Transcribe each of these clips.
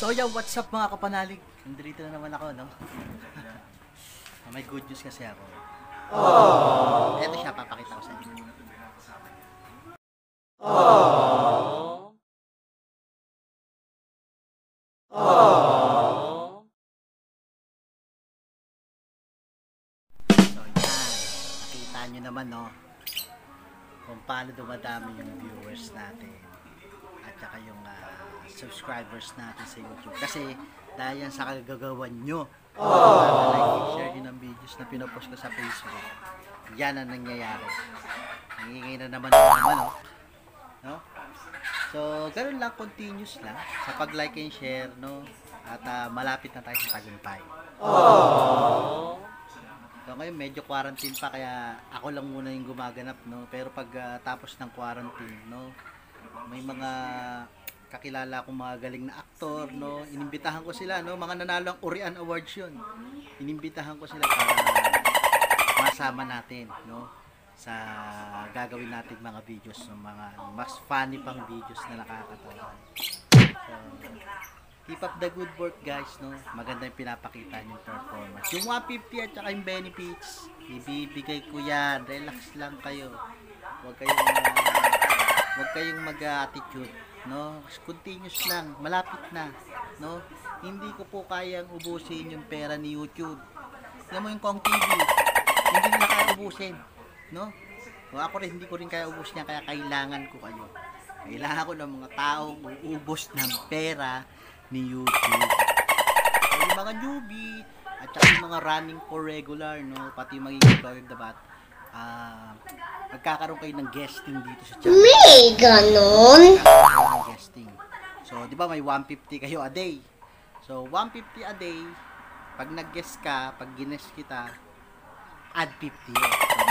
So yeah, what's up mga kapanalig? Nandito na naman ako, no? May good news kasi ako. Ito siya, papakita ko sa inyo. So yan, nakita nyo naman, no? Kung paano dumadami yung viewers natin at saka yung subscribers natin sa YouTube. Kasi dahil yan sa kagagawan nyo, like, share nyo ng videos na pinopost ko sa Facebook. Yan ang nangyayari. Nangingay na naman no? So, ganun lang, continuous lang sa pag-like and share, no? At malapit na tayo sa tagumpay. So, ngayon medyo quarantine pa, kaya ako lang muna yung gumaganap, no? Pero pag tapos ng quarantine, no? May mga kakilala akong mga galing na aktor, no? Inimbitahan ko sila, no? Mga nanalo ang Urian Awards yun. Inimbitahan ko sila para masama natin, no? Sa gagawin natin mga videos, no? Mga mas funny pang videos na nakakatawa. So, keep up the good work, guys, no? Maganda yung pinapakita yung performance. Yung 150 at saka yung benefits, ibibigay ko yan. Relax lang kayo. Huwag kayong mag-attitude, no? Continuous lang, malapit na, no? Hindi ko po kayang ubusin yung pera ni YouTube. Alam mo yung Kong TV, hindi na kaya ubusin, no? O ako rin, hindi ko rin kaya ubusin niya, kaya kailangan ko kayo. Kailangan ko ng mga taong uubos ng pera ni YouTube. So, yung mga newbie at saka yung mga running for regular, no? Pati yung magiging Lord of the Bat, magkakaroon kayo ng guesting dito sa channel. May ganon? Ng guesting. So, di ba may 150 kayo a day? So, 150 a day, pag nag-guest ka, pag gines kita, add 50 yun. So,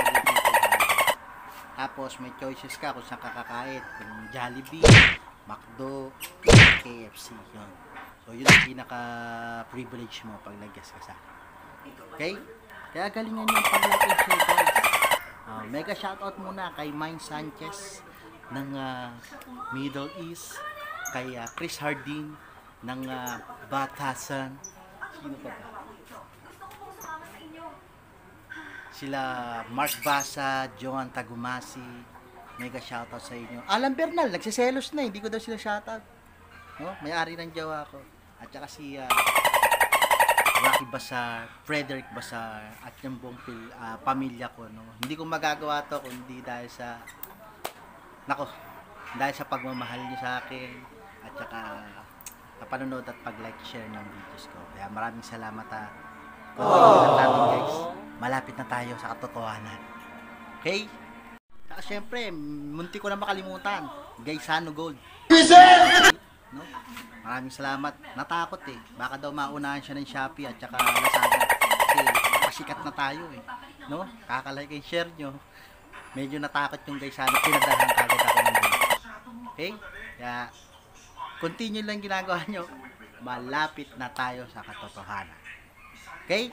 tapos, may choices ka kung saan kakakain. Kung Jollibee, McDo, KFC. Yun. So, yun ang pinaka-privilege mo pag nag-guest ka sa akin. Okay? Kaya galingan nyo ang pag-like and share, guys. Mega shoutout muna kay Mine Sanchez ng Middle East, kay Chris Hardin ng Batasan. Sino pa ba? Sila Mark Basa, Joan Tagumasi. Mega shoutout sa inyo. Alan Bernal, nagsiselos na, hindi ko daw sila shoutout. No? May-ari ng jowa ko. At saka si Rocky Basar, Frederick Basar, at yung buong pamilya ko, no? Hindi ko magagawa to kundi dahil sa dahil sa pagmamahal niyo sa akin at saka sa panonood at pag-like share ng videos ko. Kaya maraming salamat Continuing natin, guys. Malapit na tayo sa katotohanan. Okay? Saka syempre, munti ko na makalimutan. Gaisano Gold. No? Maraming salamat. Natakot eh. Baka daw maunahan siya ng Shopee at saka Lazada. Kasi pasikat na tayo eh. No? Kakalike and share nyo. Medyo natakot yung Gaisano. Pinadahan kagad ako ng video. Okay? Kaya, continue lang ginagawa nyo. Malapit na tayo sa katotohanan. Okay?